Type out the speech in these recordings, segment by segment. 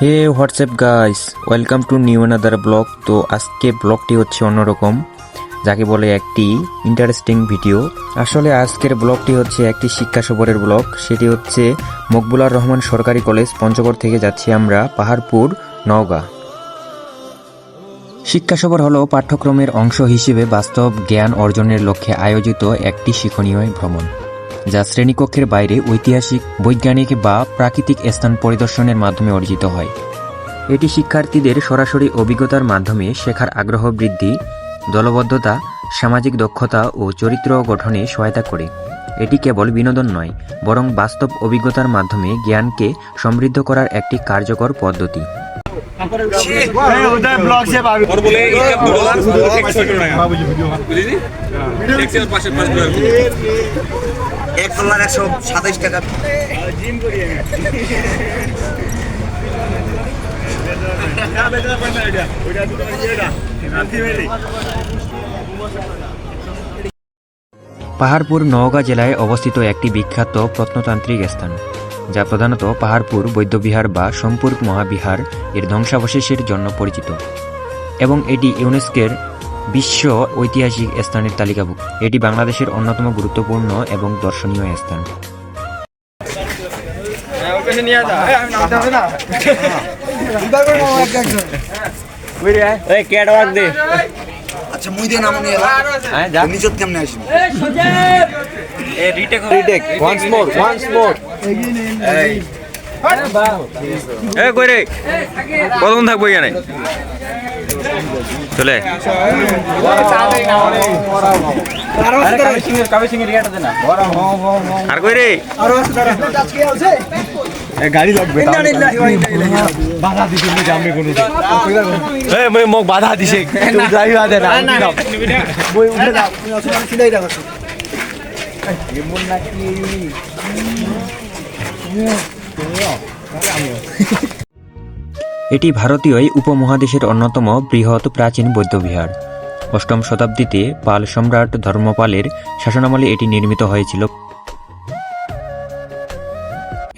Hey WhatsApp guys, welcome to new another blog. তো আজকে ব্লগটি হচ্ছে অন্যরকম, যাকে বলে একটি ইন্টারেস্টিং ভিডিও। আসলে আজকের ব্লগটি হচ্ছে একটি শিক্ষা সফরের ব্লগ। সেটি হচ্ছে মকবুলার রহমান সরকারি কলেজ পঞ্চগড় থেকে যাচ্ছি আমরা পাহাড়পুর, নওগাঁ। শিক্ষা সফর হলো পাঠ্যক্রমের অংশ হিসেবে বাস্তব জ্ঞান অর্জনের লক্ষ্যে আয়োজিত একটি শিক্ষণীয় ভ্রমণ, যা শ্রেণীকক্ষের বাইরে ঐতিহাসিক, বৈজ্ঞানিক বা প্রাকৃতিক স্থান পরিদর্শনের মাধ্যমে অর্জিত হয়। এটি শিক্ষার্থীদের সরাসরি অভিজ্ঞতার মাধ্যমে শেখার আগ্রহ বৃদ্ধি, দলবদ্ধতা, সামাজিক দক্ষতা ও চরিত্র গঠনে সহায়তা করে। এটি কেবল বিনোদন নয়, বরং বাস্তব অভিজ্ঞতার মাধ্যমে জ্ঞানকে সমৃদ্ধ করার একটি কার্যকর পদ্ধতি। পাহাড়পুর নওগাঁ জেলায় অবস্থিত একটি বিখ্যাত প্রত্নতান্ত্রিক স্থান, যা প্রধানত পাহাড়পুর বৌদ্ধবিহার বা সম্পূর্ক মহাবিহার এর ধ্বংসাবশেষের জন্য পরিচিত, এবং এটি ইউনেস্কোর বিশ্ব ঐতিহাসিক স্থানের তালিকাভুক্ত। এটি বাংলাদেশের অন্যতম গুরুত্বপূর্ণ এবং দর্শনীয় স্থান। আচ্ছা মুই দিয়ে নাম নিয়ে নিচত কেমনে আসবি রিটেক ওয়ান্স মোর এ কই রে, কতক্ষণ থাকবো এখানে? চলে আর কই রে, গাড়ি লাগবে, মোক বাধা দিছে। এটি ভারতীয় উপমহাদেশের অন্যতম বৃহৎ প্রাচীন বৌদ্ধবিহার। অষ্টম শতাব্দীতে পাল সম্রাট ধর্মপালের শাসনামলে এটি নির্মিত হয়েছিল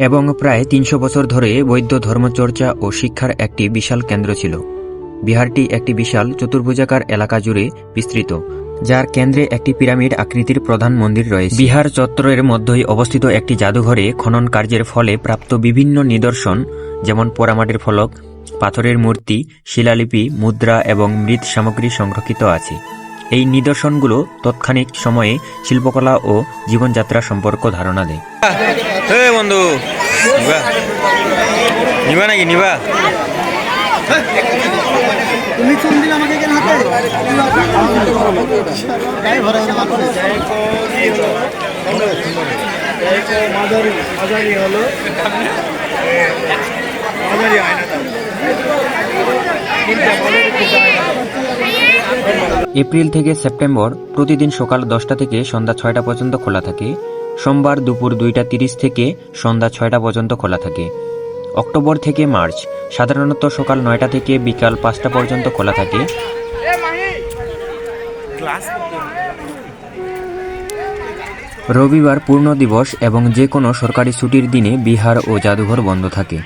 এবং প্রায় ৩০০ বছর ধরে বৌদ্ধ ধর্মচর্চা ও শিক্ষার একটি বিশাল কেন্দ্র ছিল। বিহারটি একটি বিশাল চতুর্ভুজাকার এলাকা জুড়ে বিস্তৃত, যার কেন্দ্রে একটি পিরামিড আকৃতির প্রধান মন্দির রয়েছে। বিহার চত্বরের মধ্যেই অবস্থিত একটি জাদুঘরে খনন কার্যের ফলে প্রাপ্ত বিভিন্ন নিদর্শন, যেমন পোড়ামাটির ফলক, পাথরের মূর্তি, শিলালিপি, মুদ্রা এবং মৃৎ সামগ্রী সংরক্ষিত আছে। এই নিদর্শনগুলো তৎক্ষণিক সময়ে শিল্পকলা ও জীবনযাত্রা সম্পর্ক ধারণা দেয়। বন্ধু নিবা নাকি নিবা? তুমি ফোন দিলে আমাকে কেন হাতে এপ্রিল থেকে সেপ্টেম্বর প্রতিদিন সকাল 10টা থেকে সন্ধ্যা 6টা পর্যন্ত খোলা থাকে। সোমবার দুপুর 2টা 30 থেকে সন্ধ্যা 6টা পর্যন্ত খোলা থাকে। অক্টোবর থেকে মার্চ সাধারণত সকাল 9টা থেকে বিকাল 5টা পর্যন্ত খোলা থাকে। রবিবার পূর্ণ দিবস এবং যে কোনো সরকারি ছুটির দিনে বিহার ও জাদুঘর বন্ধ থাকে।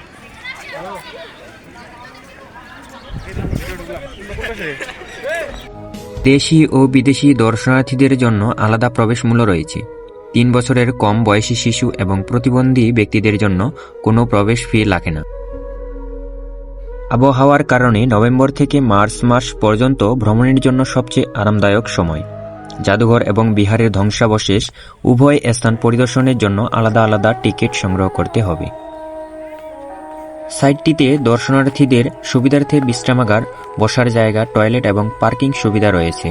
দেশি ও বিদেশি দর্শনার্থীদের জন্য আলাদা প্রবেশ মূল্য রয়েছে। 3 বছরের কম বয়সী শিশু এবং প্রতিবন্ধী ব্যক্তিদের জন্য কোনো প্রবেশ ফি লাগে না। আবহাওয়ার কারণে নভেম্বর থেকে মার্চ মাস পর্যন্ত ভ্রমণের জন্য সবচেয়ে আরামদায়ক সময়। জাদুঘর এবং বিহারের ধ্বংসাবশেষ উভয় স্থান পরিদর্শনের জন্য আলাদা আলাদা টিকিট সংগ্রহ করতে হবে। সাইটটিতে দর্শনার্থীদের সুবিধার্থে বিশ্রামাগার, বসার জায়গা, টয়লেট এবং পার্কিং সুবিধা রয়েছে।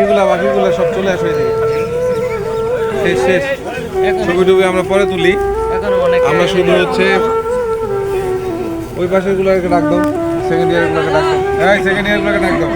বাকিগুলা সব চলে আসে এদিকে। শেষ শেষ ছবি টবি আমরা পরে তুলি। আমরা শুধু হচ্ছে ওই পাশের গুলোকে ডাক দাও, সেকেন্ড ইয়ার গুলোকে ডাক দাও। হ্যাঁ, সেকেন্ড ইয়ার গুলোকে ডাক দাও।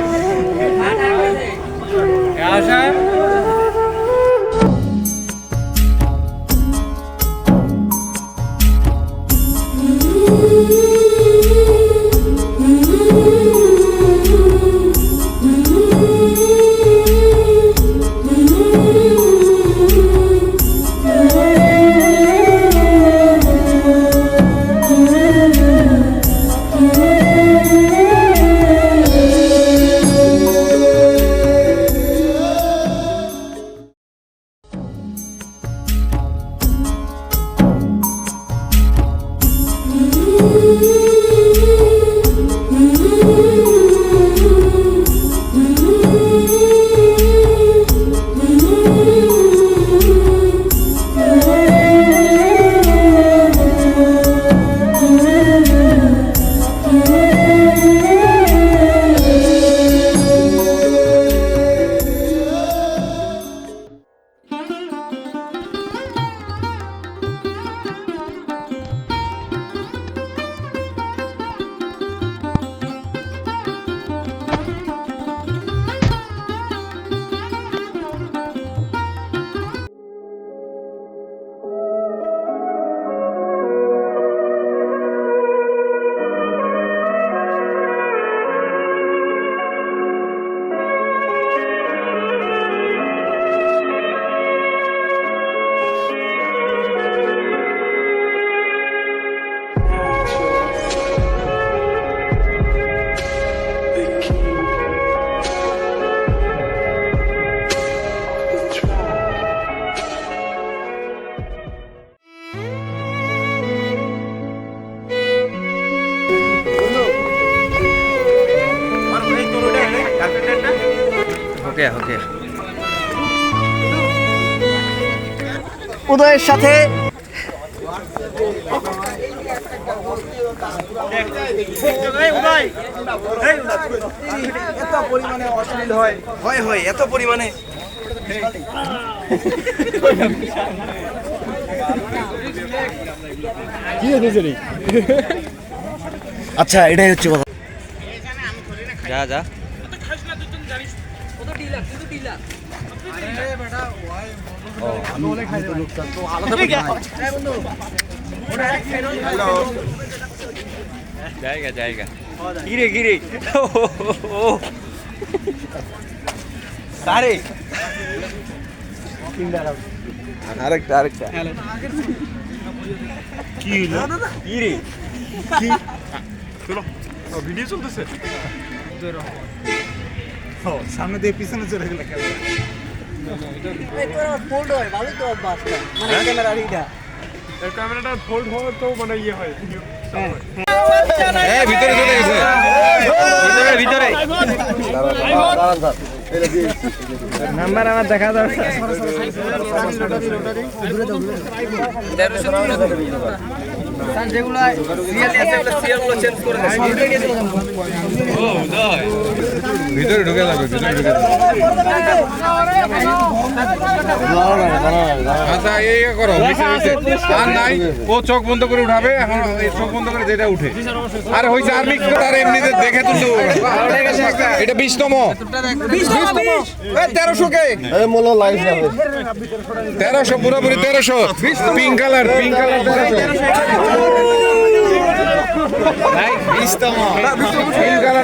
উদয়ের সাথে এত পরিমাণে অশ্লীল হয় এত পরিমাণে আচ্ছা, এটাই হচ্ছে কথা। যা যা জায়গা জায়গা গিরে গিরে আরে আরেকটা কি হলো কি রে কি চলো ভিডিও চলতেছে সামনে দিয়ে পিছনে চলে গেল ক্যামেরাটা ফোল্ড হওয়ার তো মানে ইয়ে হয় ভিতরে চলে গেছে ভিতরে নাম্বার আমার দেখা যাচ্ছে যেগুলো চেঞ্জ করে ভিতরে ঢুকে যাবে আচ্ছা এই করো আর নাই ও চোখ বন্ধ করে উঠাবে এখন চোখ বন্ধ করে যেটা উঠে আর হয়েছে আর মিক্স করে আর এমনিতে দেখে তুললো এটা 20তম 1300 কে 1300 পুরোপুরি 1300 পিঙ্ক কালার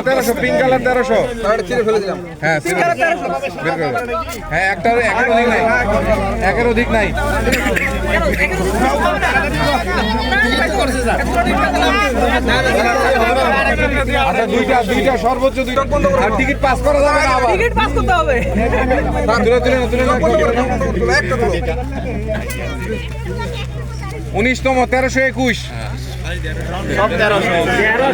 1300 পিঙ্ক কালার 1300 ছিঁড়ে ফেলে দিলাম হ্যাঁ হ্যাঁ একটা একের অধিক নাই আচ্ছা দুইটা সর্বোচ্চ দুইটা আর টিকিট পাস করা যাবে না আবার টিকিট পাস করতে হবে তুলে 19তম 1321 সব 1300